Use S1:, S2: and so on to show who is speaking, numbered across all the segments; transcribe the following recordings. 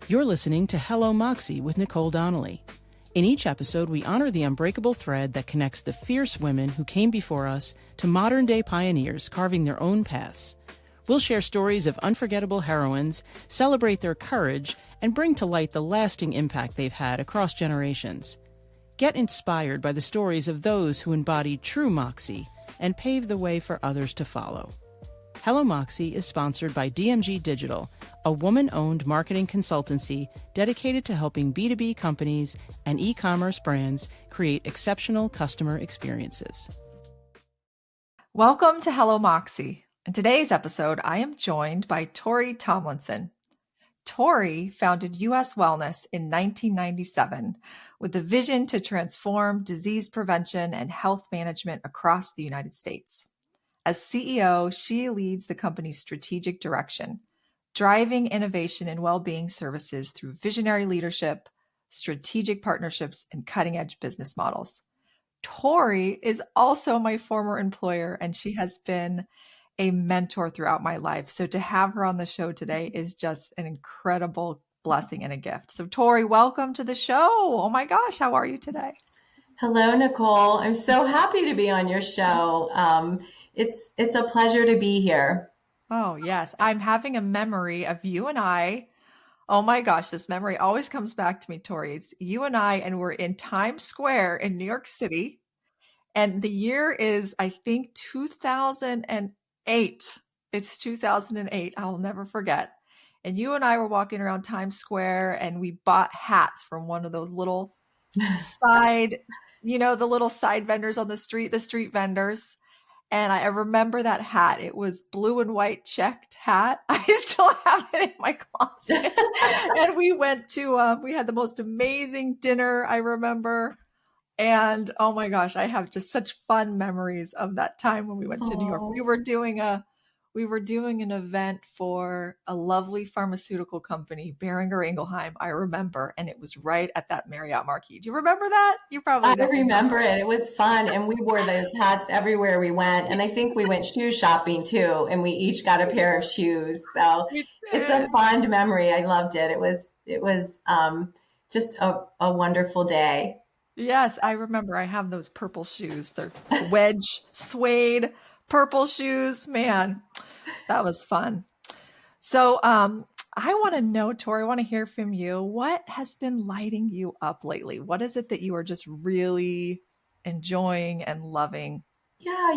S1: You're listening to Hello Moxie with Nicole Donnelly. In each episode, we honor the unbreakable thread that connects the fierce women who came before us to modern-day pioneers carving their own paths. We'll share stories of unforgettable heroines, celebrate their courage, and bring to light the lasting impact they've had across generations. Get inspired by the stories of those who embody true Moxie and pave the way for others to follow. Hello Moxie is sponsored by DMG Digital, a woman-owned marketing consultancy dedicated to helping B2B companies and e-commerce brands create exceptional customer experiences.
S2: Welcome to Hello Moxie. In today's episode, I am joined by Tori Tomlinson. Tori founded US Wellness in 1997 with the vision to transform disease prevention and health management across the United States. As CEO, she leads the company's strategic direction, driving innovation and well-being services through visionary leadership, strategic partnerships, and cutting-edge business models. Tori is also my former employer, and she has been a mentor throughout my life. So to have her on the show today is just an incredible blessing and a gift. So Tori, welcome to the show. Oh my gosh, how are you today?
S3: Hello, Nicole. I'm so happy to be on your show. It's a pleasure to be here.
S2: Oh, yes. I'm having a memory of you and I. Oh my gosh, this memory always comes back to me, Tori. It's you and I, and we're in Times Square in New York City. And the year is, I think, 2008. It's 2008. I'll never forget. And you and I were walking around Times Square, and we bought hats from one of those little side, the little side vendors on the street vendors. And I remember that hat. It was blue and white checked hat. I still have it in my closet. And we went to, we had the most amazing dinner, I remember. And oh my gosh, I have just such fun memories of that time when we went to New York. We were doing an event for a lovely pharmaceutical company, Boehringer Ingelheim, I remember, and it was right at that Marriott Marquis. Do you remember that? You probably
S3: I remember it. It was fun, and we wore those hats everywhere we went. And I think we went shoe shopping too, and we each got a pair of shoes. So it's a fond memory. I loved it. It was just a wonderful day.
S2: Yes, I remember. I have those purple shoes. They're wedge suede purple shoes. Man, that was fun. So I want to know, Tori, I want to hear from you. What has been lighting you up lately? What is it that you are just really enjoying and loving?
S3: Yeah,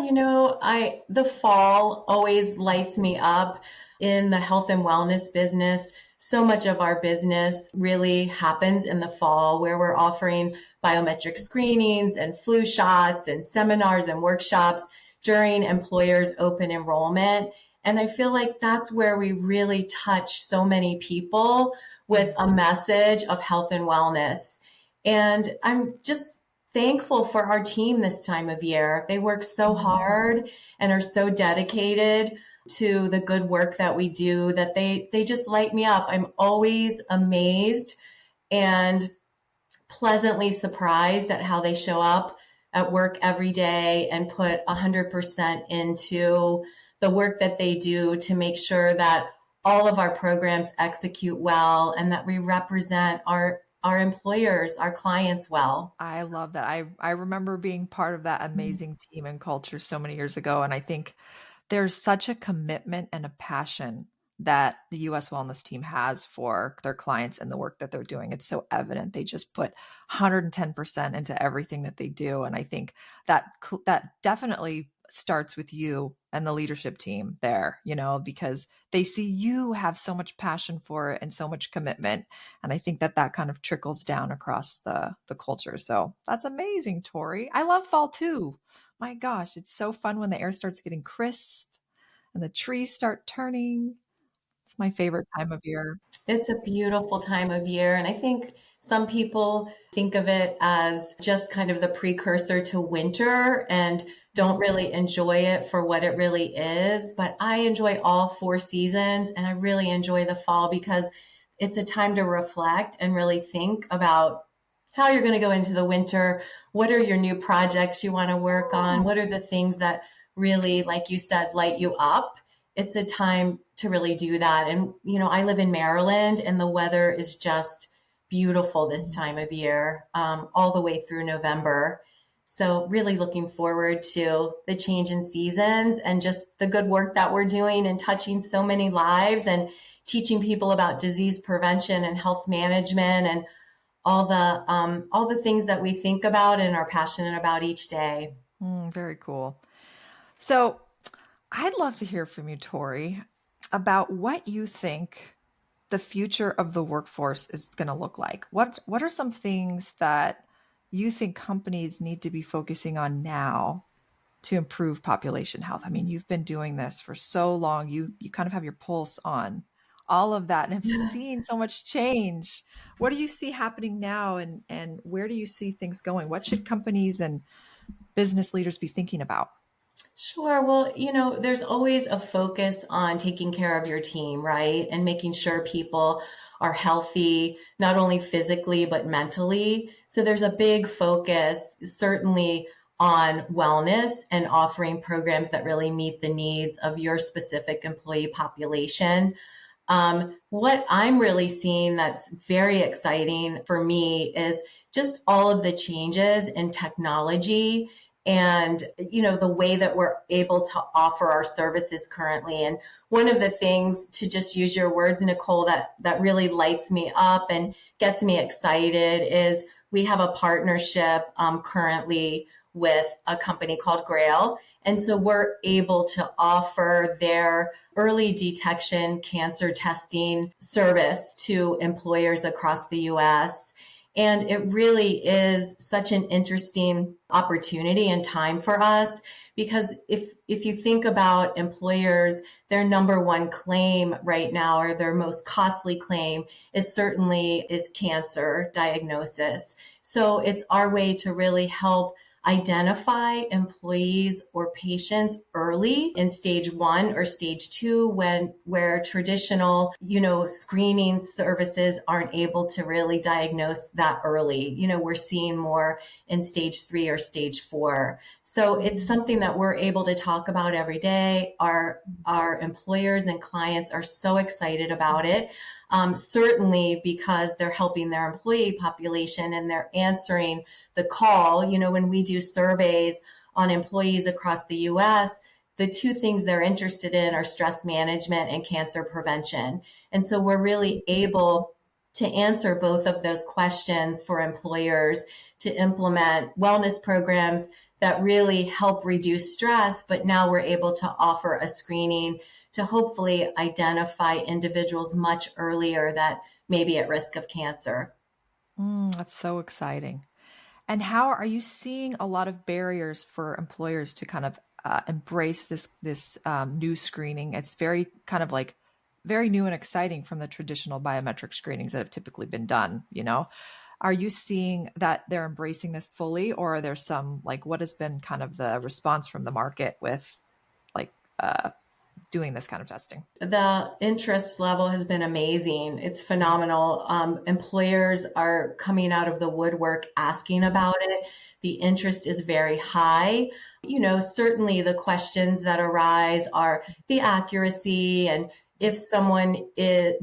S3: the fall always lights me up in the health and wellness business. So much of our business really happens in the fall, where we're offering biometric screenings and flu shots and seminars and workshops during employers' open enrollment. And I feel like that's where we really touch so many people with a message of health and wellness. And I'm just thankful for our team this time of year. They work so hard and are so dedicated to the good work that we do that they just light me up. I'm always amazed and pleasantly surprised at how they show up at work every day and put 100% into the work that they do to make sure that all of our programs execute well and that we represent our employers, our clients well.
S2: I love that. I remember being part of that amazing team and culture so many years ago. And I think there's such a commitment and a passion that the US Wellness team has for their clients and the work that they're doing. It's so evident. They just put 110% into everything that they do. And I think that definitely starts with you and the leadership team there, because they see you have so much passion for it and so much commitment. And I think that kind of trickles down across the culture. So that's amazing, Tori. I love fall too. My gosh, it's so fun when the air starts getting crisp and the trees start turning. It's my favorite time of year.
S3: It's a beautiful time of year. And I think some people think of it as just kind of the precursor to winter and don't really enjoy it for what it really is. But I enjoy all four seasons, and I really enjoy the fall because it's a time to reflect and really think about how you're going to go into the winter. What are your new projects you want to work on? What are the things that really, like you said, light you up? It's a time to really do that. And, I live in Maryland and the weather is just beautiful this time of year, all the way through November. So really looking forward to the change in seasons and just the good work that we're doing and touching so many lives and teaching people about disease prevention and health management and all the things that we think about and are passionate about each day.
S2: Very cool. So I'd love to hear from you, Tori, about what you think the future of the workforce is going to look like. What are some things that you think companies need to be focusing on now to improve population health? I mean, you've been doing this for so long. You kind of have your pulse on all of that and have seen so much change. What do you see happening now and where do you see things going? What should companies and business leaders be thinking about?
S3: Sure. Well, there's always a focus on taking care of your team, right? And making sure people are healthy, not only physically, but mentally. So there's a big focus, certainly on wellness and offering programs that really meet the needs of your specific employee population. What I'm really seeing that's very exciting for me is just all of the changes in technology and, the way that we're able to offer our services currently. And one of the things, to just use your words, Nicole, that really lights me up and gets me excited is we have a partnership currently with a company called Grail. And so we're able to offer their early detection cancer testing service to employers across the US. And it really is such an interesting opportunity and time for us, because if you think about employers, their number one claim right now, or their most costly claim, is cancer diagnosis. So it's our way to really help identify employees or patients early in stage 1 or stage 2 where traditional, screening services aren't able to really diagnose that early. We're seeing more in stage 3 or stage 4. So it's something that we're able to talk about every day. Our employers and clients are so excited about it. Certainly because they're helping their employee population and they're answering the call. When we do surveys on employees across the US, the two things they're interested in are stress management and cancer prevention. And so we're really able to answer both of those questions for employers to implement wellness programs that really help reduce stress. But now we're able to offer a screening to hopefully identify individuals much earlier that may be at risk of cancer.
S2: That's so exciting. And how are you seeing a lot of barriers for employers to kind of embrace this new screening? It's very kind of like very new and exciting from the traditional biometric screenings that have typically been done. Are you seeing that they're embracing this fully, or are there some, like, what has been kind of the response from the market with like doing this kind of testing?
S3: The interest level has been amazing. It's phenomenal. Employers are coming out of the woodwork asking about it. The interest is very high. Certainly the questions that arise are the accuracy, and if someone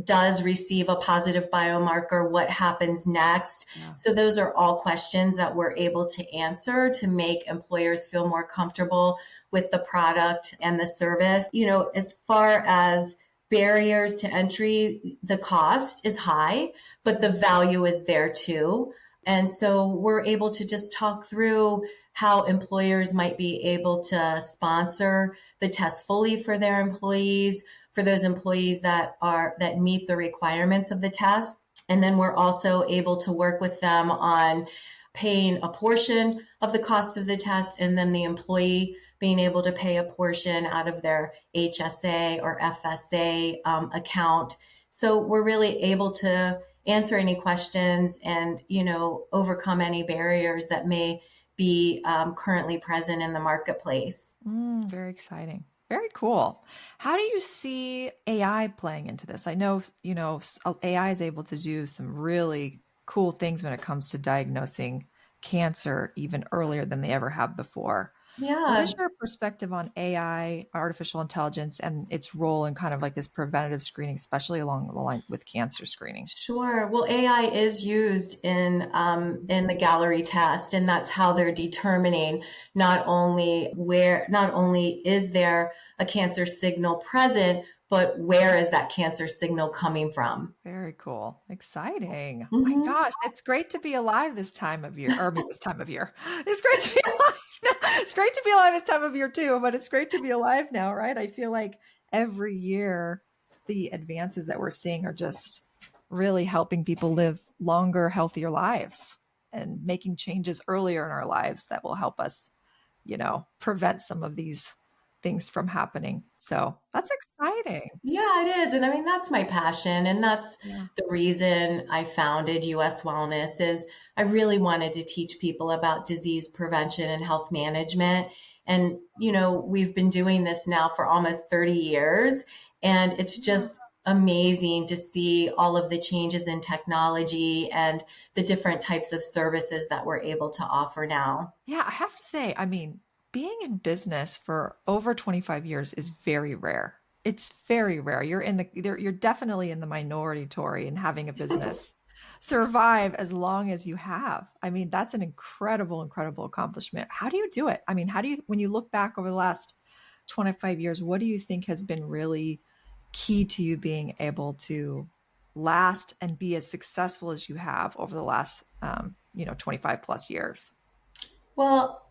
S3: does receive a positive biomarker, what happens next? Yeah. So those are all questions that we're able to answer to make employers feel more comfortable with the product and the service. As far as barriers to entry, the cost is high, but the value is there too. And so we're able to just talk through how employers might be able to sponsor the test fully for their employees, for those employees that meet the requirements of the test. And then we're also able to work with them on paying a portion of the cost of the test, and then the employee being able to pay a portion out of their HSA or FSA account. So we're really able to answer any questions and, overcome any barriers that may be currently present in the marketplace.
S2: Very exciting. Very cool. How do you see AI playing into this? I know, AI is able to do some really cool things when it comes to diagnosing cancer even earlier than they ever have before. What
S3: Yeah.
S2: is your perspective on AI, artificial intelligence, and its role in kind of like this preventative screening, especially along the line with cancer screening?
S3: Sure. Well, AI is used in the gallery test, and that's how they're determining not only is there a cancer signal present, but where is that cancer signal coming from?
S2: Very cool. Exciting. My
S3: Hmm.
S2: gosh, it's great to be alive this time of year. Or I mean, this time of year. It's great to be alive. It's great to be alive this time of year too, but it's great to be alive now, right? I feel like every year the advances that we're seeing are just really helping people live longer, healthier lives and making changes earlier in our lives that will help us, prevent some of these things from happening. So that's exciting.
S3: Yeah, it is. And I mean, that's my passion. And that's
S2: Yeah.
S3: the reason I founded US Wellness is I really wanted to teach people about disease prevention and health management. And, we've been doing this now for almost 30 years. And it's just amazing to see all of the changes in technology and the different types of services that we're able to offer now.
S2: Yeah, I have to say, I mean, being in business for over 25 years is very rare. It's very rare. You're definitely in the minority, Tori, in having a business survive as long as you have. I mean, that's an incredible, incredible accomplishment. How do you do it? I mean, when you look back over the last 25 years, what do you think has been really key to you being able to last and be as successful as you have over the last, 25 plus years?
S3: Well,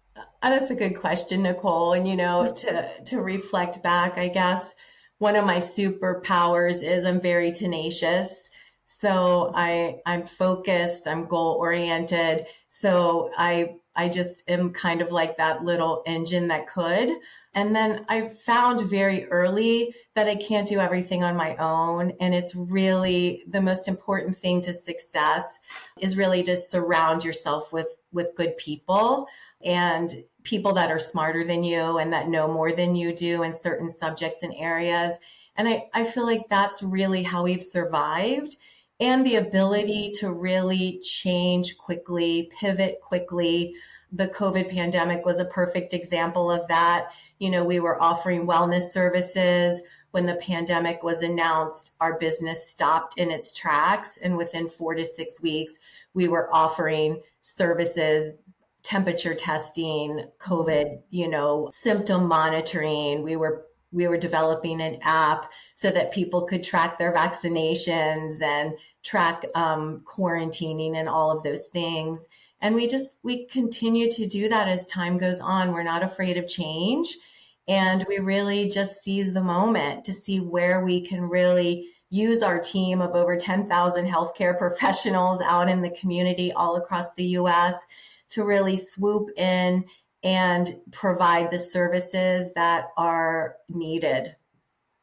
S3: that's a good question, Nicole. And to reflect back, I guess one of my superpowers is I'm very tenacious. So I'm focused, I'm goal oriented. So I just am kind of like that little engine that could. And then I found very early that I can't do everything on my own. And it's really the most important thing to success is really to surround yourself with good people and people that are smarter than you and that know more than you do in certain subjects and areas. And I feel like that's really how we've survived and the ability to really change quickly, pivot quickly. The COVID pandemic was a perfect example of that. We were offering wellness services. When the pandemic was announced, our business stopped in its tracks. And within 4 to 6 weeks, we were offering services, temperature testing, COVID, symptom monitoring. We were developing an app so that people could track their vaccinations and track quarantining and all of those things. And we continue to do that as time goes on. We're not afraid of change. And we really just seize the moment to see where we can really use our team of over 10,000 healthcare professionals out in the community all across the US to really swoop in and provide the services that are needed.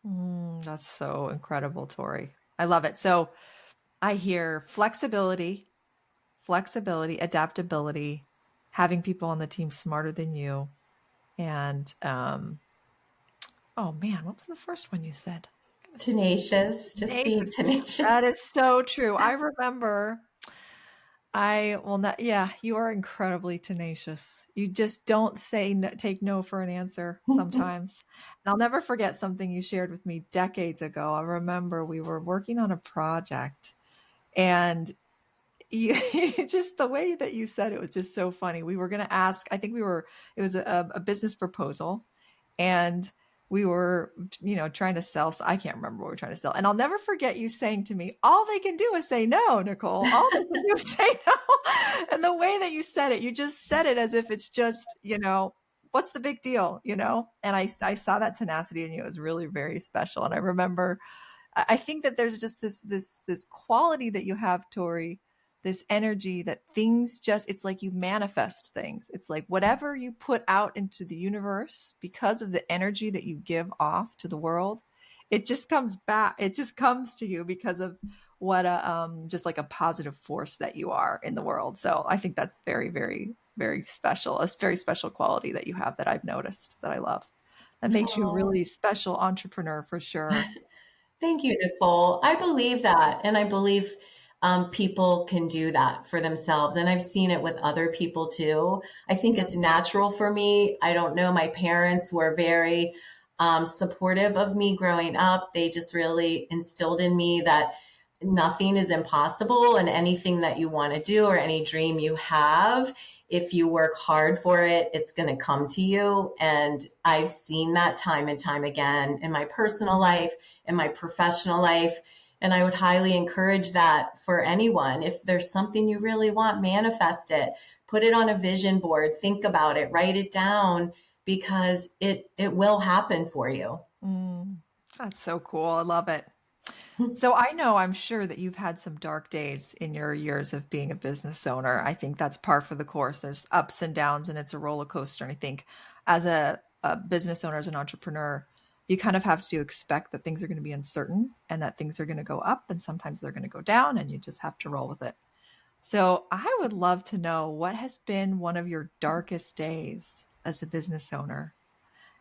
S2: That's so incredible, Tori. I love it. So I hear flexibility, adaptability, having people on the team smarter than you. And oh man, what was the first one you said?
S3: Tenacious, just being
S2: Tenacious.
S3: tenacious.
S2: That is so true. I remember I will not, yeah, you are incredibly tenacious. You just don't say no, take no for an answer sometimes. And I'll never forget something you shared with me decades ago. I remember we were working on a project and you just the way that you said it was just so funny. We were going to ask, I think it was a business proposal and we were, trying to sell. So I can't remember what we were trying to sell. And I'll never forget you saying to me, all they can do is say no, Nicole. All they can do is say no. And the way that you said it, you just said it as if it's just, what's the big deal, And I saw that tenacity in you. It was really very special. And I remember, I think that there's just this quality that you have, Tori, this energy that it's like you manifest things. It's like whatever you put out into the universe, because of the energy that you give off to the world, it just comes back. It just comes to you because of what just like a positive force that you are in the world. So I think that's very, very, very special. A very special quality that you have that I've noticed that I love. That makes you a really special entrepreneur for sure.
S3: Thank you, Nicole. I believe that. And I believe people can do that for themselves. And I've seen it with other people too. I think it's natural for me. I don't know. My parents were very supportive of me growing up. They just really instilled in me that nothing is impossible, and anything that you want to do or any dream you have, if you work hard for it, it's going to come to you. And I've seen that time and time again in my personal life, in my professional life. And I would highly encourage that for anyone. If there's something you really want, manifest it, put it on a vision board, think about it, write it down, because it will happen for you.
S2: That's so cool. I love it. So I'm sure that you've had some dark days in your years of being a business owner. I think that's par for the course. There's ups and downs, and it's a roller coaster. And I think as a business owner, as an entrepreneur, you kind of have to expect that things are going to be uncertain and that things are going to go up and sometimes they're going to go down, and you just have to roll with it. So I would love to know, what has been one of your darkest days as a business owner,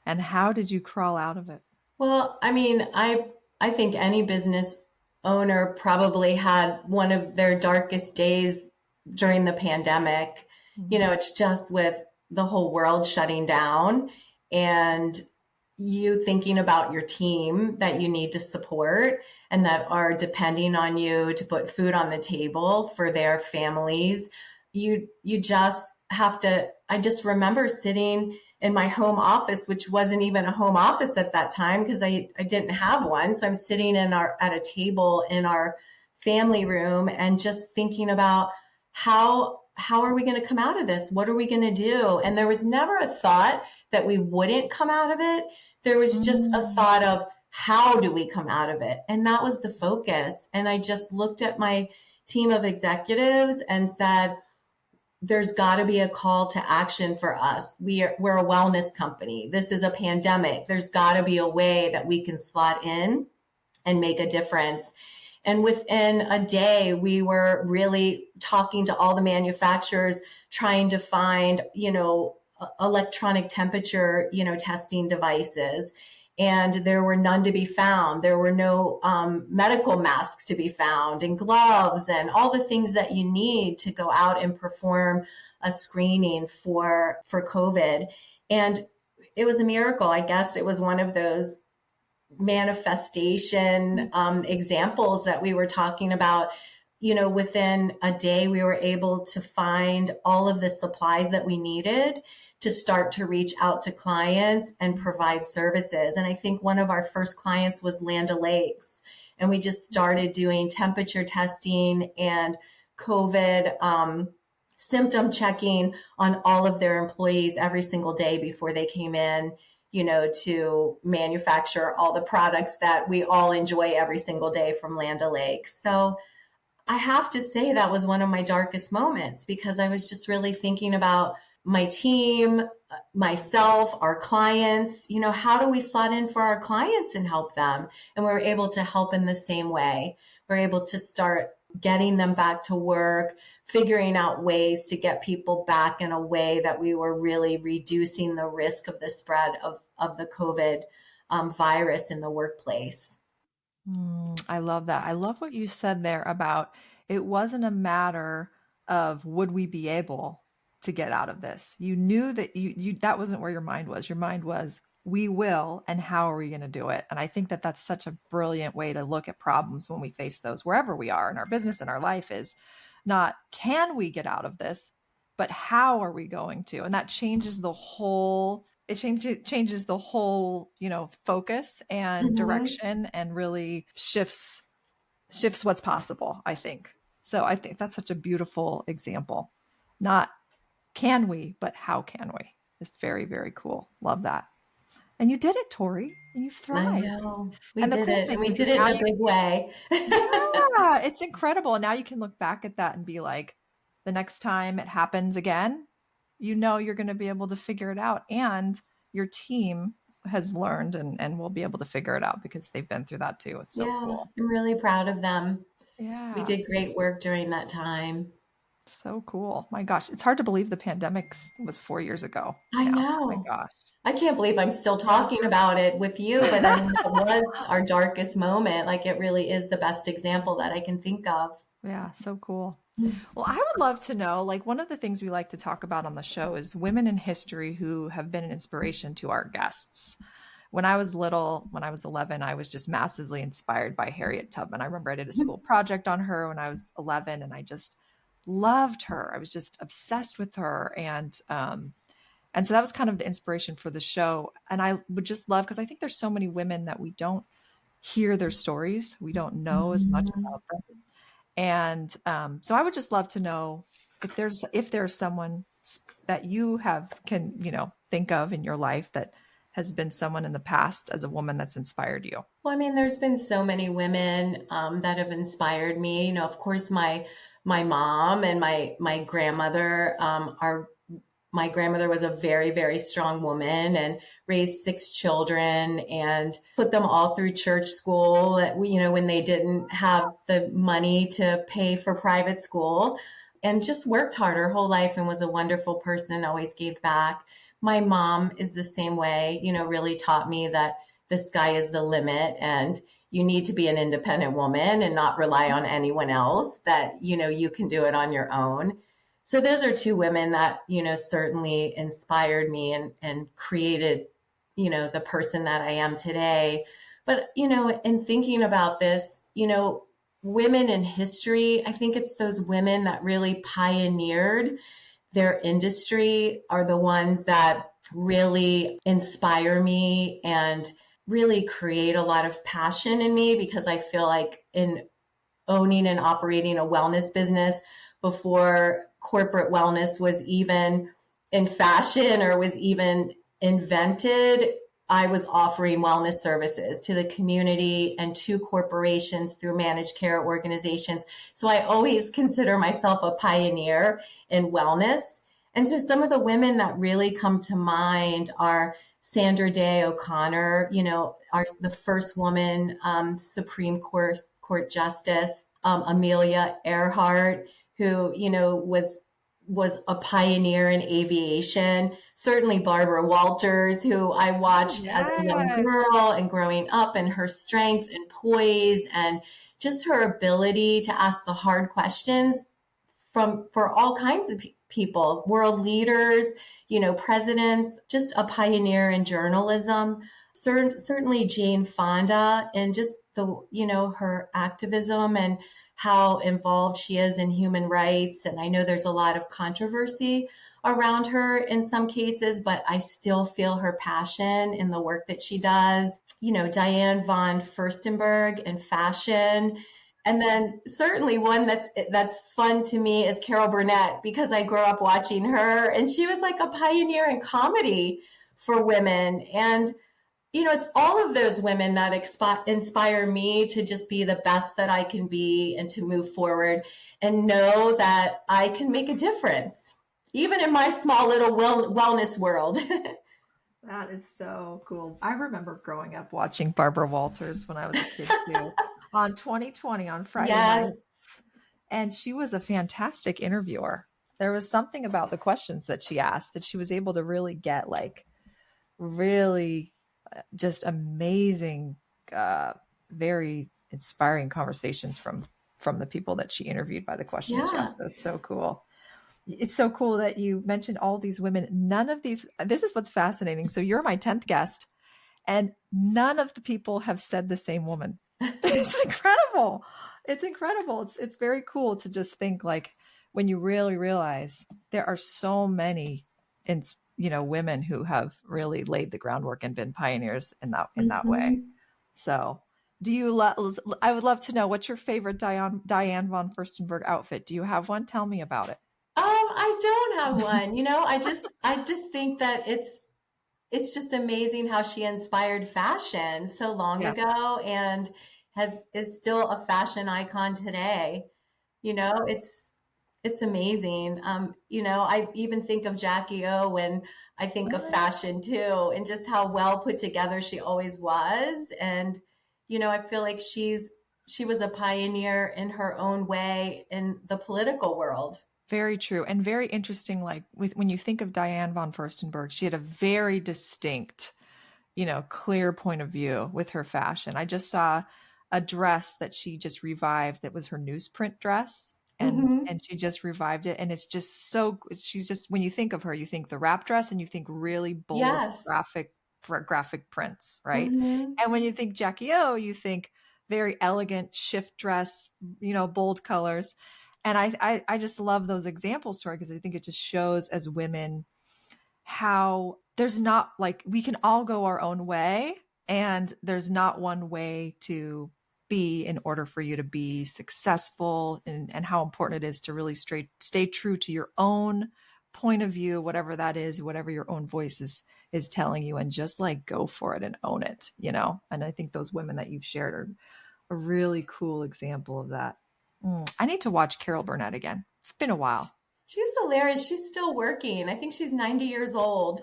S2: and how did you crawl out of it?
S3: Well, I mean, I think any business owner probably had one of their darkest days during the pandemic. You know, it's just with the whole world shutting down and you thinking about your team that you need to support and that are depending on you to put food on the table for their families. You just have to, I just remember sitting in my home office, which wasn't even a home office at that time because I didn't have one. So I'm sitting at a table in our family room and just thinking about how are we going to come out of this? What are we going to do? And there was never a thought that we wouldn't come out of it. There was just a thought of, how do we come out of it? And that was the focus. And I just looked at my team of executives and said, there's got to be a call to action for us. We're a wellness company. This is a pandemic. There's got to be a way that we can slot in and make a difference. And within a day, we were really talking to all the manufacturers, trying to find, electronic temperature, testing devices. And there were none to be found. There were no medical masks to be found, and gloves and all the things that you need to go out and perform a screening for COVID. And it was a miracle. I guess it was one of those manifestation examples that we were talking about. Within a day, we were able to find all of the supplies that we needed to start to reach out to clients and provide services. And I think one of our first clients was Land O'Lakes. And we just started doing temperature testing and COVID symptom checking on all of their employees every single day before they came in, to manufacture all the products that we all enjoy every single day from Land O'Lakes. So I have to say that was one of my darkest moments, because I was just really thinking about my team, myself, our clients. How do we slot in for our clients and help them? And we were able to help in the same way. We're able to start getting them back to work, figuring out ways to get people back in a way that we were really reducing the risk of the spread of the COVID virus in the workplace.
S2: I love that. I love what you said there about, it wasn't a matter of would we be able to get out of this. You knew that you that wasn't where your mind was. Your mind was, we will, and how are we going to do it? And I think that that's such a brilliant way to look at problems when we face those, wherever we are in our business and our life, is not, can we get out of this, but how are we going to? And that changes the whole, changes the whole, focus and direction, and really shifts what's possible, I think. So I think that's such a beautiful example. Not can we, but how can we? It's very, very cool. Love that. And you did it, Tori, and you've thrived.
S3: I know. We did it. And we did it in a big way.
S2: Yeah, it's incredible. And now you can look back at that and be like, the next time it happens again, you're going to be able to figure it out. And your team has learned and will be able to figure it out because they've been through that too. It's so cool.
S3: I'm really proud of them.
S2: Yeah.
S3: We did great work during that time.
S2: So cool. My gosh. It's hard to believe the pandemic was 4 years ago
S3: I
S2: now. My
S3: know.
S2: gosh.
S3: I can't believe I'm still
S2: Yeah.
S3: talking about it with you, but I mean, it was our darkest moment. Like it really is the best example that I can think of.
S2: Yeah, so cool. Well, I would love to know, like one of the things we like to talk about on the show is women in history who have been an inspiration to our guests. When I was little, when I was 11, I was just massively inspired by Harriet Tubman. I remember I did a school project on her when I was 11 and I just loved her. I was just obsessed with her. And so that was kind of the inspiration for the show. And I would just love, because I think there's so many women that we don't hear their stories. We don't know as much
S3: Mhm.
S2: about them. And so I would just love to know if there's someone that you can think of in your life that has been someone in the past as a woman that's inspired you.
S3: Well, I mean, there's been so many women that have inspired me. You know, of course, my mom and my grandmother are. My grandmother was a very, very strong woman and raised 6 children and put them all through church school. You know, when they didn't have the money to pay for private school, and just worked hard her whole life and was a wonderful person, always gave back. My mom is the same way, you know, really taught me that the sky is the limit and you need to be an independent woman and not rely on anyone else, that, you know, you can do it on your own. So those are two women that, you know, certainly inspired me and created, you know, the person that I am today. But, you know, in thinking about this, you know, women in history, I think it's those women that really pioneered their industry are the ones that really inspire me and really create a lot of passion in me, because I feel like in owning and operating a wellness business before corporate wellness was even in fashion or was even invented, I was offering wellness services to the community and to corporations through managed care organizations. So I always consider myself a pioneer in wellness. And so some of the women that really come to mind are Sandra Day O'Connor, you know, the first woman Supreme Court Justice, Amelia Earhart, who, you know, was a pioneer in aviation. Certainly Barbara Walters, who I watched as a young
S2: Yes.
S3: girl and growing up, and her strength and poise and just her ability to ask the hard questions for all kinds of people, world leaders, you know, presidents, just a pioneer in journalism. Certainly Jane Fonda, and just the, you know, her activism and how involved she is in human rights. And I know there's a lot of controversy around her in some cases, but I still feel her passion in the work that she does. You know, Diane von Furstenberg in fashion. And then certainly one that's fun to me is Carol Burnett, because I grew up watching her and she was like a pioneer in comedy for women. And you know, it's all of those women that inspire me to just be the best that I can be and to move forward and know that I can make a difference, even in my small little wellness world.
S2: That is so cool. I remember growing up watching Barbara Walters when I was a kid too, on 2020 on Friday
S3: Yes.
S2: nights. And she was a fantastic interviewer. There was something about the questions that she asked that she was able to really get like really just amazing, very inspiring conversations from the people that she interviewed by the questions she
S3: Yeah.
S2: asked. That's so cool. It's so cool that you mentioned all these women. None of these, this is what's fascinating. So you're my 10th guest, and none of the people have said the same woman. It's incredible. It's incredible. It's very cool to just think like when you really realize there are so many women who have really laid the groundwork and been pioneers in that way.
S3: Mhm.
S2: So I would love to know, what's your favorite Diane von Furstenberg outfit? Do you have one? Tell me about it.
S3: I don't have one. You know, I just think that it's just amazing how she inspired fashion so long
S2: Yeah.
S3: ago and is still a fashion icon today. You know, it's amazing. You know, I even think of Jackie O when I think of fashion too, and just how well put together she always was. And, you know, I feel like she was a pioneer in her own way in the political world.
S2: Very true. And very interesting. Like when you think of Diane von Furstenberg, she had a very distinct, clear point of view with her fashion. I just saw a dress that she just revived that was her newsprint dress. And she just revived it. And it's just she's just, when you think of her, you think the wrap dress and you think really bold
S3: Yes.
S2: graphic prints, right?
S3: Mm-hmm.
S2: And when you think Jackie O, you think very elegant shift dress, bold colors. And I just love those examples, Tori, because I think it just shows as women how there's not like, we can all go our own way, and there's not one way to be in order for you to be successful, and how important it is to really stay true to your own point of view, whatever that is, whatever your own voice is telling you, and just like go for it and own it, And I think those women that you've shared are a really cool example of that. I need to watch Carol Burnett again. It's been a while.
S3: She's hilarious. She's still working. I think she's 90 years old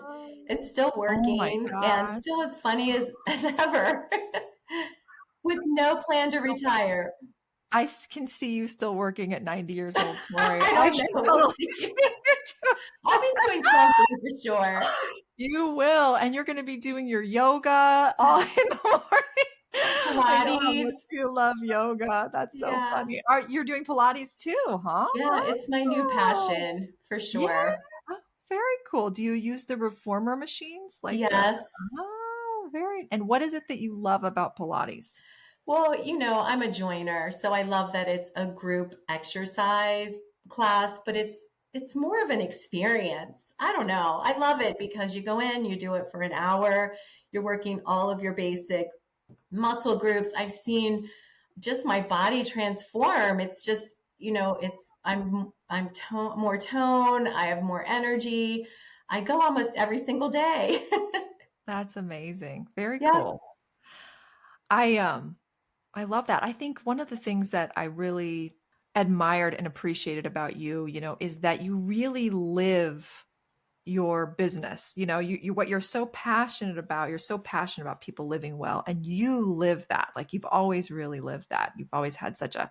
S3: and still working and still as funny as ever with no plan to retire.
S2: I can see you still working at 90 years old, Tori.
S3: I'll be doing something for sure.
S2: You will. And you're going to be doing your yoga all in the morning.
S3: Pilates.
S2: You love yoga. That's so funny. You're doing Pilates too, huh?
S3: Yeah, it's my new passion for sure.
S2: Yeah. Oh, very cool. Do you use the reformer machines?
S3: Yes.
S2: And what is it that you love about Pilates?
S3: Well, I'm a joiner, so I love that it's a group exercise class, but it's more of an experience. I don't know. I love it because you go in, you do it for an hour, you're working all of your basic muscle groups. I've seen just my body transform. It's just, I'm more tone. I have more energy. I go almost every single day.
S2: That's amazing. Very cool. I love that. I think one of the things that I really admired and appreciated about you, is that you really live your business. You what you're so passionate about. You're so passionate about people living well, and you live that. Like, you've always really lived that. You've always had such a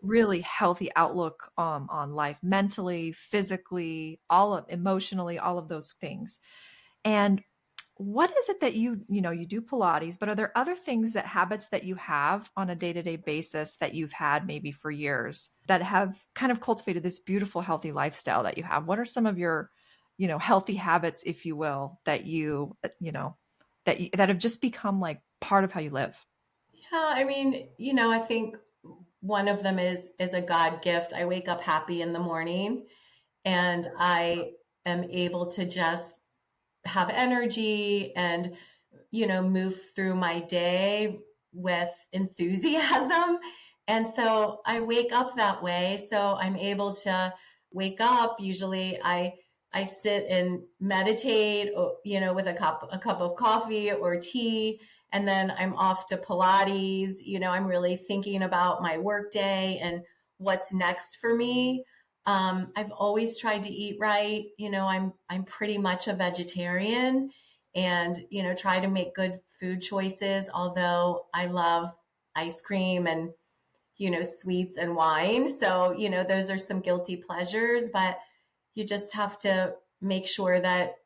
S2: really healthy outlook on life, mentally, physically, emotionally, all of those things. And what is it that you do Pilates, but are there other habits that you have on a day-to-day basis that you've had maybe for years that have kind of cultivated this beautiful, healthy lifestyle that you have? What are some of your, healthy habits, if you will, that that have just become like part of how you live?
S3: Yeah. I mean, I think one of them is a God gift. I wake up happy in the morning, and I am able to just have energy and, move through my day with enthusiasm. And so I wake up that way. So I'm able to wake up. Usually I sit and meditate, with a cup of coffee or tea. And then I'm off to Pilates. I'm really thinking about my work day and what's next for me. I've always tried to eat right. I'm pretty much a vegetarian, and, try to make good food choices, although I love ice cream and, sweets and wine. So, those are some guilty pleasures, but you just have to make sure that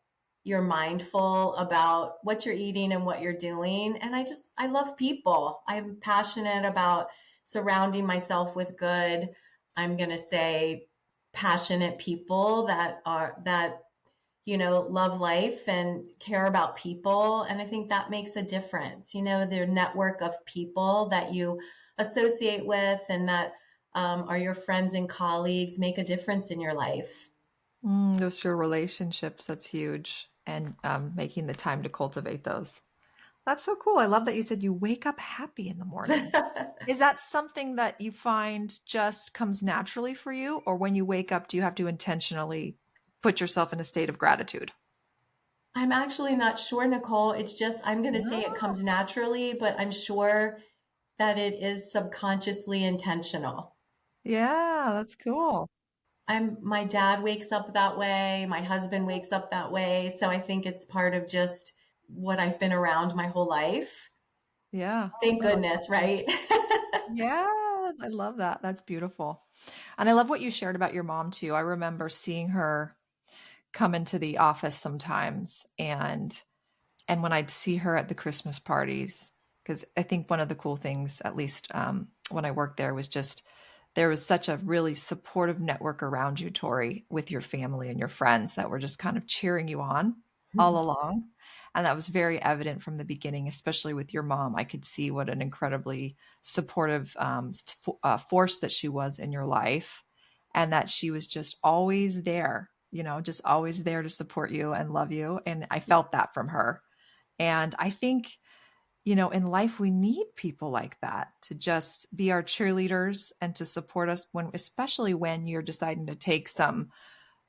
S3: you're mindful about what you're eating and what you're doing. And I love people. I'm passionate about surrounding myself with good, I'm going to say, passionate people that love life and care about people. And I think that makes a difference. Their network of people that you associate with and that are your friends and colleagues make a difference in your life.
S2: Those are your relationships. That's huge. And making the time to cultivate those. That's so cool. I love that you said you wake up happy in the morning. Is that something that you find just comes naturally for you? Or when you wake up, do you have to intentionally put yourself in a state of gratitude?
S3: I'm actually not sure, Nicole. It's just, I'm going to say it comes naturally, but I'm sure that it is subconsciously intentional.
S2: Yeah, that's cool.
S3: My dad wakes up that way. My husband wakes up that way. So I think it's part of just what I've been around my whole life.
S2: Yeah.
S3: Thank goodness, right?
S2: Yeah, I love that. That's beautiful. And I love what you shared about your mom too. I remember seeing her come into the office sometimes, and when I'd see her at the Christmas parties, because I think one of the cool things, at least when I worked there, was just there was such a really supportive network around you, Tori, with your family and your friends that were just kind of cheering you on all along. And that was very evident from the beginning, especially with your mom. I could see what an incredibly supportive force that she was in your life, and that she was just always there, just always there to support you and love you. And I felt that from her. And I think, in life, we need people like that to just be our cheerleaders and to support us especially when you're deciding to take some,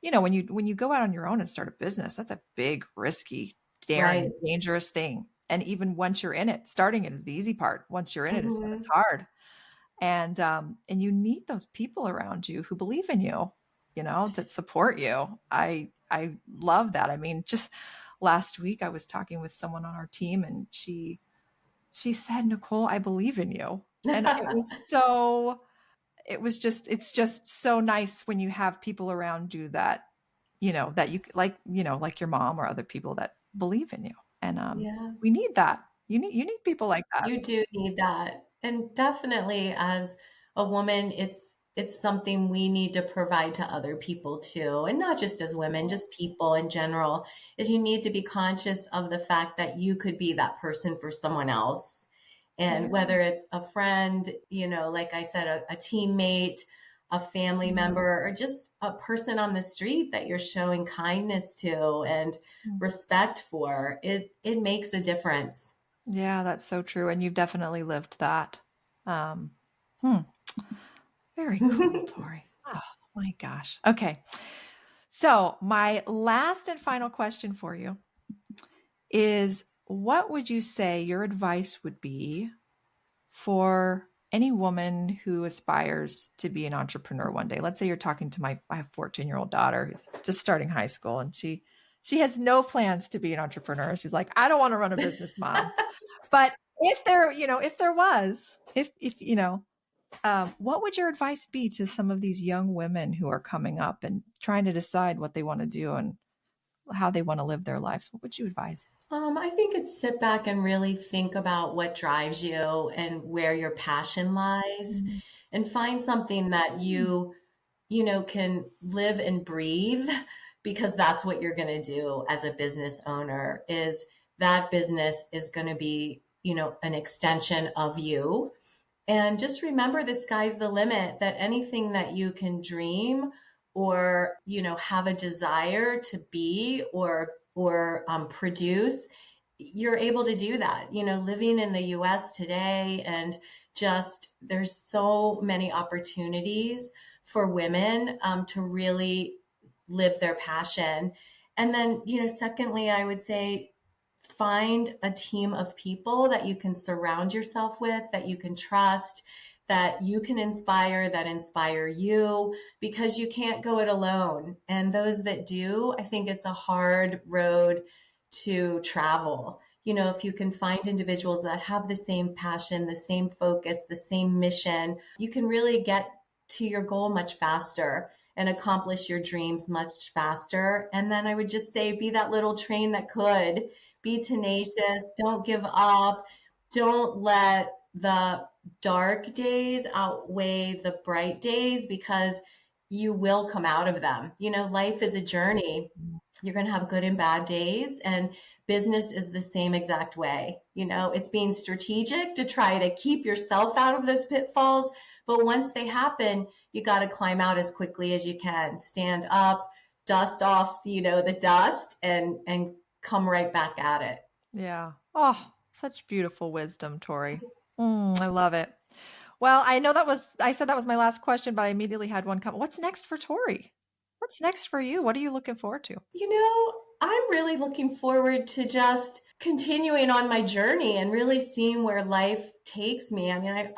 S2: when you go out on your own and start a business, that's a big, risky, daring,
S3: Right.
S2: dangerous thing. And even once you're in it, starting it is the easy part. Once you're in it is when it's
S3: Mhm.
S2: hard. And you need those people around you who believe in you, to support you. I love that. I mean, just last week I was talking with someone on our team, and she said, "Nicole, I believe in you." And it's just so nice when you have people around you that, that you like your mom or other people that believe in you. And
S3: Yeah.
S2: we need that. You need people like that.
S3: You do need that. And definitely as a woman, it's something we need to provide to other people too. And not just as women, just people in general, is you need to be conscious of the fact that you could be that person for someone else.
S2: Yeah.
S3: And whether it's a friend, like I said, a teammate, a family member, or just a person on the street that you're showing kindness to and respect for, it makes a difference.
S2: Yeah, that's so true. And you've definitely lived that. Um, hmm. Very cool, Tori. Oh my gosh. Okay. So, my last and final question for you is, what would you say your advice would be for any woman who aspires to be an entrepreneur one day? Let's say you're talking to I have 14-year-old daughter who's just starting high school, and she has no plans to be an entrepreneur. She's like, I don't want to run a business, mom. But if there was, what would your advice be to some of these young women who are coming up and trying to decide what they want to do and how they want to live their lives? What would you advise?
S3: I think it's sit back and really think about what drives you and where your passion lies
S2: Mm.
S3: and find something that can live and breathe because that's what you're going to do as a business owner is that business is going to be, an extension of you. And just remember the sky's the limit, that anything that you can dream or, have a desire to be or produce, you're able to do that. Living in the US today and just there's so many opportunities for women to really live their passion. And then, secondly, I would say find a team of people that you can surround yourself with, that you can trust, that you can inspire, that inspire you, because you can't go it alone. And those that do, I think it's a hard road to travel. If you can find individuals that have the same passion, the same focus, the same mission, you can really get to your goal much faster and accomplish your dreams much faster. And then I would just say, be that little train that could. Be tenacious. Don't give up. Don't let the dark days outweigh the bright days because you will come out of them. Life is a journey. You're going to have good and bad days, and business is the same exact way. It's being strategic to try to keep yourself out of those pitfalls. But once they happen, you got to climb out as quickly as you can. Stand up, dust off, the dust, and come right back at it.
S2: Yeah. Oh, such beautiful wisdom, Tori. I love it. Well, I said that was my last question, but I immediately had one come. What's next for Tori? What's next for you? What are you looking forward to?
S3: I'm really looking forward to just continuing on my journey and really seeing where life takes me. I mean,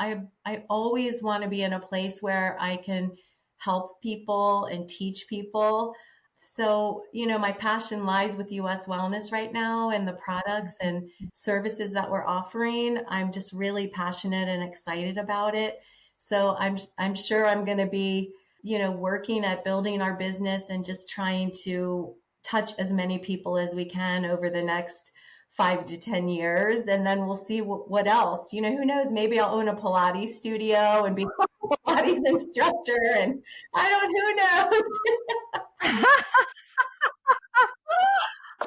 S3: I always want to be in a place where I can help people and teach people. So, my passion lies with US Wellness right now and the products and services that we're offering. I'm just really passionate and excited about it. So I'm sure I'm going to be, working at building our business and just trying to touch as many people as we can over the next 5 to 10 years. And then we'll see what else, who knows, maybe I'll own a Pilates studio and be a Pilates instructor, and who knows?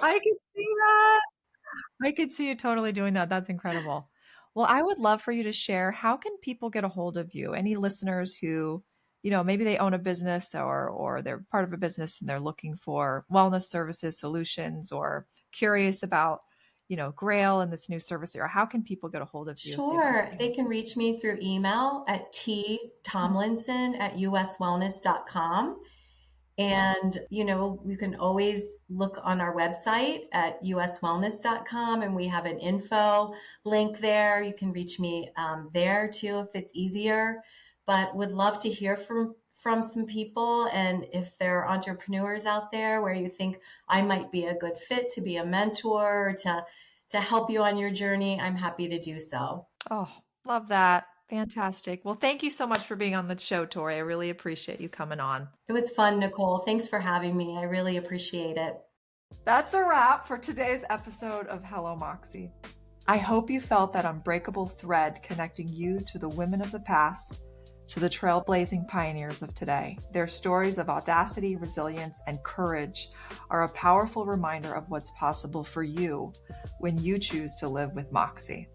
S2: I could see that. I could see you totally doing that. That's incredible. Well, I would love for you to share, how can people get a hold of you? Any listeners who, maybe they own a business or they're part of a business and they're looking for wellness services, solutions, or curious about, Grail and this new service area. How can people get a hold of you?
S3: Sure. They can reach me through email at ttomlinson@uswellness.com. And, you can always look on our website at uswellness.com, and we have an info link there. You can reach me there too if it's easier, but would love to hear from some people. And if there are entrepreneurs out there where you think I might be a good fit to be a mentor, to help you on your journey, I'm happy to do so.
S2: Oh, love that. Fantastic. Well, thank you so much for being on the show, Tori. I really appreciate you coming on.
S3: It was fun, Nicole. Thanks for having me. I really appreciate it.
S2: That's a wrap for today's episode of Hello Moxie. I hope you felt that unbreakable thread connecting you to the women of the past, to the trailblazing pioneers of today. Their stories of audacity, resilience, and courage are a powerful reminder of what's possible for you when you choose to live with Moxie.